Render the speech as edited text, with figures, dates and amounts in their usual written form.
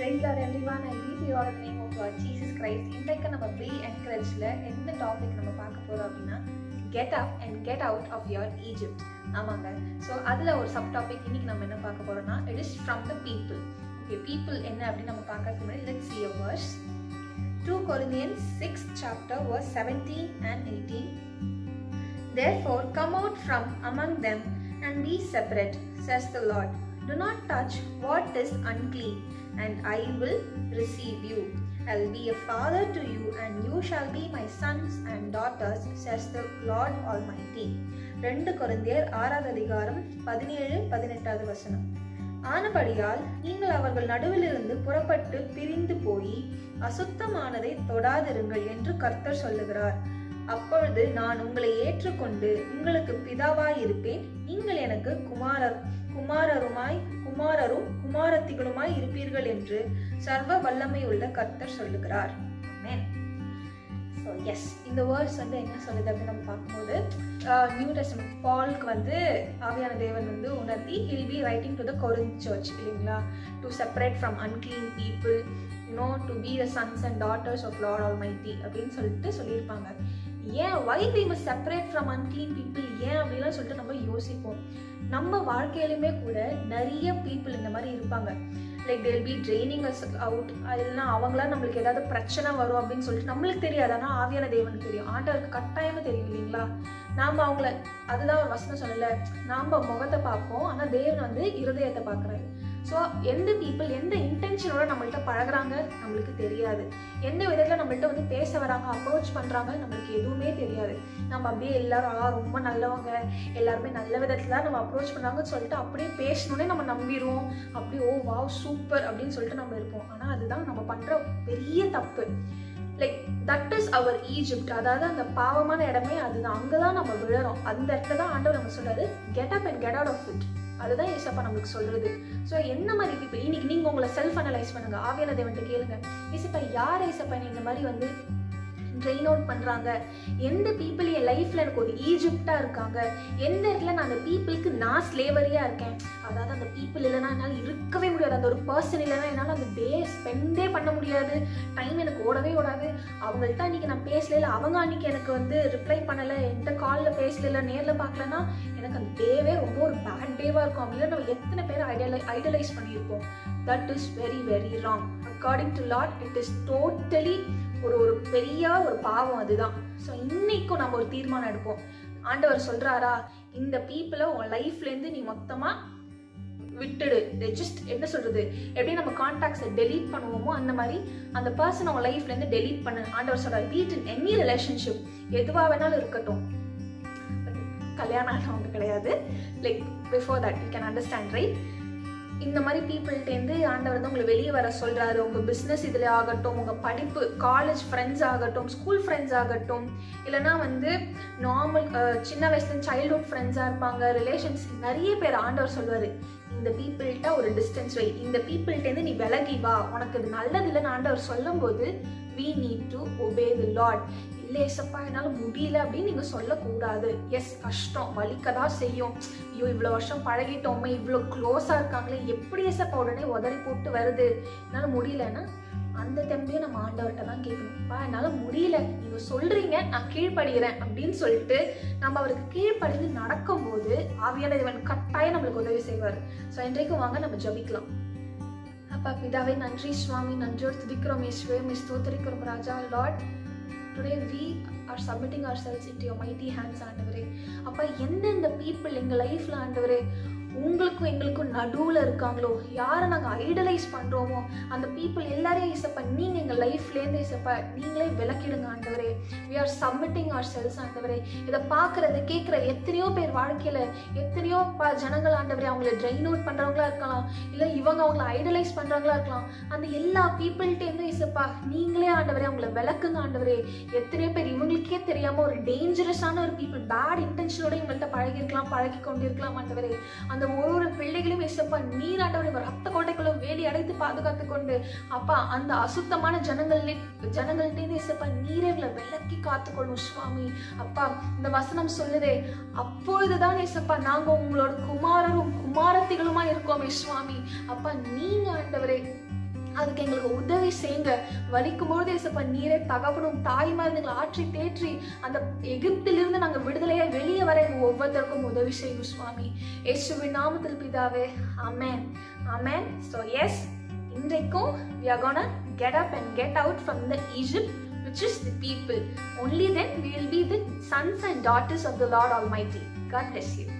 Praise Lord everyone. I greet you all in the name of God, Jesus Christ. இன்றைக்கு நம்ம B என்கரேஜ்ல எந்த topic நம்ம பார்க்க போறோம் அப்படின்னா get up and get out of your Egypt. ஆமாங்க. ஸோ அதில் ஒரு சப் டாபிக் இன்னைக்கு நம்ம என்ன பார்க்க போறோம்னா it is from the people. Okay, people என்ன அப்படின்னு நம்ம பார்க்கறதுக்கு முன்னாடி let's see a verse. 2 Corinthians 6th chapter verse 17 and 18. Therefore come out from among them and be separate, says the Lord. Do not touch what is unclean, and I will receive you. I will be a father to you, and you shall be my sons and daughters, says the Lord Almighty. 2 கொரிந்தியர் 6வது அதிகாரம் 17-18 வசனம். ஆனபடியால் நீங்கள் அவர்கள் நடுவிலிருந்து புறப்பட்டு பிரிந்து போய் அசுத்தமானதை தொடாதிருங்கள் என்று கர்த்தர் சொல்லுகிறார். அப்பொழுது நான் உங்களை ஏற்றுக்கொண்டு உங்களுக்கு பிதாவாயிருப்பேன், நீங்கள் எனக்கு குமாரரும் குமாரத்திகளுமாய் இருப்பீர்கள் என்று சர்வ வல்லமை உள்ள கர்த்தர் சொல்லுகிறார். ஆமென். ஸோ எஸ், இந்த வேர்ட்ஸ் என்ன சொல்லுது அப்படின்னு நம்ம பார்க்கும்போது நியூ டெஸ்டமென்ட் பால்க்கு ஆவியான தேவன் உணர்த்தி he'll be writing to the Corinth church இல்லைங்களா, to separate from unclean people, to be the sons and daughters of Lord Almighty அப்படின்னு சொல்லியிருப்பாங்க. ஏன் why we must separate from unclean people, ஏன் அப்படிலாம் சொல்லிட்டு நம்ம யோசிப்போம். நம்ம வாழ்க்கையிலுமே கூட நிறைய பீப்புள் இந்த மாதிரி இருப்பாங்க. Like they'll be draining us out. இல்லைன்னா அவங்களா நம்மளுக்கு ஏதாவது பிரச்சனை வரும் அப்படின்னு சொல்லிட்டு நம்மளுக்கு தெரியாது, ஆனால் ஆவியான தேவனுக்கு தெரியும், ஆண்டவருக்கு கட்டாயமா தெரியும் இல்லைங்களா. நாம அவங்கள அதுதான் ஒரு வசனம் சொல்லல, நாம முகத்தை பார்ப்போம், ஆனால் தேவன் இருதயத்தை பார்க்குறாரு. ஸோ எந்த பீப்புள் எந்த இன்டென்ஷனோட நம்மள்கிட்ட பழகுறாங்க நம்மளுக்கு தெரியாது, எந்த விதத்தில் நம்மள்கிட்ட பேச வராங்க அப்ரோச் பண்ணுறாங்க நம்மளுக்கு எதுவுமே தெரியாது. நம்ம அப்படியே எல்லாரும் ரொம்ப நல்லவங்க, எல்லாருமே நல்ல விதத்தில் தான் நம்ம அப்ரோச் பண்ணுறாங்கன்னு சொல்லிட்டு அப்படியே பேசணுன்னே நம்ம நம்பிடுவோம். அப்படியே ஓ வாவ் சூப்பர் அப்படின்னு சொல்லிட்டு நம்ம இருப்போம். ஆனால் அதுதான் நம்ம பண்ணுற பெரிய தப்பு. Like that is our Egypt, அதாவது அந்த பாவமான இடமே அதுதான், அங்கே தான் நம்ம விழறோம். அந்த இடத்துல தான் ஆண்டவர் நம்ம சொல்றாரு get up and get out of it. அதுதான் ஏசப்பா நம்மளுக்கு சொல்றது. ஸோ என்ன மாதிரி பீப்புள் இன்னைக்கு நீங்க உங்களை செல்ஃப் அனலைஸ் பண்ணுங்க, ஆவியான தேவன்கிட்ட கேளுங்க, ஏசப்பா யார் ஏசப்பா இந்த மாதிரி ட்ரெயின் அவுட் பண்றாங்க, எந்த பீப்புள் என் லைஃப்ல எனக்கு ஒரு ஈஜிப்டா இருக்காங்க, எந்த இடத்துல நான் அந்த பீப்புளுக்கு நான் ஸ்லேவரியா இருக்கேன். அதாவது அந்த பீப்புள் இல்லைன்னா என்னால் இருக்கவே முடியாது, அந்த ஒரு பர்சன் இல்லைன்னா என்னால் அந்த டே ஸ்பெண்டே பண்ண முடியாது, டைம் எனக்கு ஓடவே ஓடாது. அவங்கள்ட்ட அன்னைக்கு நான் பேசல, அவங்க அன்னைக்கு எனக்கு ரிப்ளை பண்ணலை, எந்த காலில் பேசல, நேரில் பார்க்கலன்னா எனக்கு அந்த டேவே ரொம்ப ஒரு பேட் டேவாக இருக்கும். அப்படின்னா நம்ம எத்தனை பேர் ஐடலைஸ் பண்ணியிருப்போம். That is very very wrong. According to Lord it is totally ஒரு பெரிய ஒரு பாவம் அதுதான். ஸோ இன்னைக்கும் நம்ம ஒரு தீர்மானம் எடுப்போம். ஆண்டவர் சொல்றாரா, இந்த பீப்புளை உன் லைஃப்லேருந்து நீ மொத்தமா விட்டுடு. ஜஸ்ட் என்ன சொல்றது, எப்படி நம்ம கான்டாக்ட்ஸை டெலீட் பண்ணுவோமோ அந்த மாதிரி அந்த பர்சன் உங்க லைஃப்லேருந்து டெலீட் பண்ணு. ஆண்டவர் சொல்றாரு பீட் இன் எனி ரிலேஷன்ஷிப், எதுவா வேணாலும் இருக்கட்டும், கல்யாணம் ஆனவங்க கிடையாது. Like before that you can understand right. இந்த மாதிரி பீப்புள்கிட்டேருந்து ஆண்டவர் உங்களை வெளியே வர சொல்கிறாரு. உங்கள் பிஸ்னஸ் இதில் ஆகட்டும், உங்கள் படிப்பு, காலேஜ் ஃப்ரெண்ட்ஸ் ஆகட்டும், ஸ்கூல் ஃப்ரெண்ட்ஸ் ஆகட்டும், இல்லைனா நார்மல் சின்ன வயசுலேருந்து சைல்ட்ஹுட் ஃப்ரெண்ட்ஸாக இருப்பாங்க, ரிலேஷன்ஸ் நிறைய பேர் ஆண்டவர் சொல்வார் இந்த பீப்புள்கிட்ட ஒரு டிஸ்டன்ஸ் வை, இந்த பீப்புள்கிட்டேருந்து நீ விலகி வா, உனக்கு இது நல்லது இல்லைன்னு ஆண்டவர் சொல்லும் போது we need to obey the Lord. இல்லை ஏசப்பா என்னால் முடியல அப்படின்னு நீங்கள் சொல்லக்கூடாது. எஸ், கஷ்டம் வலிக்கதான் செய்யும். ஐயோ இவ்வளோ வருஷம் பழகிட்டோமே, இவ்வளோ க்ளோஸாக இருக்காங்களே, எப்படி ஏசப்பா உடனே உதறி போட்டு வருது, என்னால் முடியலன்னா அந்த தம்பியை நம்ம ஆண்டவர்கிட்ட தான் கேட்கணும்ப்பா, என்னால் முடியல, நீங்கள் சொல்கிறீங்க நான் கீழ்ப்படுகிறேன் அப்படின்னு சொல்லிட்டு நம்ம அவருக்கு கீழ்ப்படிந்து நடக்கும்போது ஆவியான தேவன் கட்டாயம் நம்மளுக்கு உதவி செய்வார். ஸோ இன்றைக்கும் வாங்க நம்ம ஜபிக்கலாம். அப்பா பிதாவே நன்றி சுவாமி, நன்றியோடு துதிக்கிறோம் இயேசுவே, ஸ்தோத்திரிக்கிறோம் ராஜா. Lord today we are submitting ourselves into your mighty hands ஆண்டவரே. அப்பா எந்தெந்த பீப்புள் எங்கள் லைஃப்ல ஆண்டவரே உங்களுக்கும் எங்களுக்கும் நடுவில் இருக்காங்களோ, யாரை நாங்கள் ஐடலைஸ் பண்ணுறோமோ அந்த பீப்புள் எல்லாரையும் ஏசப்பா நீங்கள் எங்கள் லைஃப்லேருந்து ஏசப்பா நீங்களே விளக்கிடுங்க ஆண்டவரே. we are submitting ourselves ஆண்டவரே. இதை பார்க்குறது கேட்குற எத்தனையோ பேர் வாழ்க்கையில் எத்தனையோ ஜனங்கள் ஆண்டவரே அவங்கள ட்ரெயின் அவுட் பண்ணுறவங்களா இருக்கலாம், இல்லை இவங்க அவங்கள ஐடலைஸ் பண்ணுறவங்களா இருக்கலாம். அந்த எல்லா பீப்புள்கிட்டேருந்து ஏசப்பா நீங்களே ஆண்டவரே அவங்கள விளக்குங்க ஆண்டவரே. எத்தனையோ பேர் இவங்களுக்கே தெரியாமல் ஒரு டேஞ்சரஸான ஒரு பீப்புள் பேட் இன்டென்ஷனோட இவங்கள்ட்ட பழகி கொண்டிருக்கலாம் ஆண்டவரே. அந்த ஒரு பிள்ளைகளையும் ஏசப்பா நீர் ஆண்டவரே ரத்த கோட்டைக்குள்ள வேலி அடைத்து பாதுகாத்து கொண்டு அப்பா அந்த அசுத்தமான ஜனங்கள்கிட்ட ஏசப்பா நீரைகளை விலக்கி காத்துக்கொள்ளும் சுவாமி. அப்பா இந்த வசனம் சொல்லுதே, அப்பொழுதுதான் ஏசப்பா நாங்க உங்களோட குமாரரும் குமாரத்திகளுமா இருக்கோமே சுவாமி. அப்பா நீங்க ஆண்டவரே அதுக்கு எங்களுக்கு உதவி செய்யுங்க. வலிக்கும்போது ஏசப்பா நீரே தகப்பனும் தாயுமா எங்களை ஆற்றி தேற்றி அந்த எகிப்திலிருந்து நாங்கள் வெளியே வர எங்கள் ஒவ்வொருத்தருக்கும் உதவி செய்யும் சுவாமி. இயேசுவின் நாமத்தில் பிதாவே, ஆமென், ஆமென். ஸோ எஸ், இன்றைக்கும் we are gonna get up and get out from the Egypt, which is the people. Only then we will be the sons and daughters of the Lord Almighty. God bless you.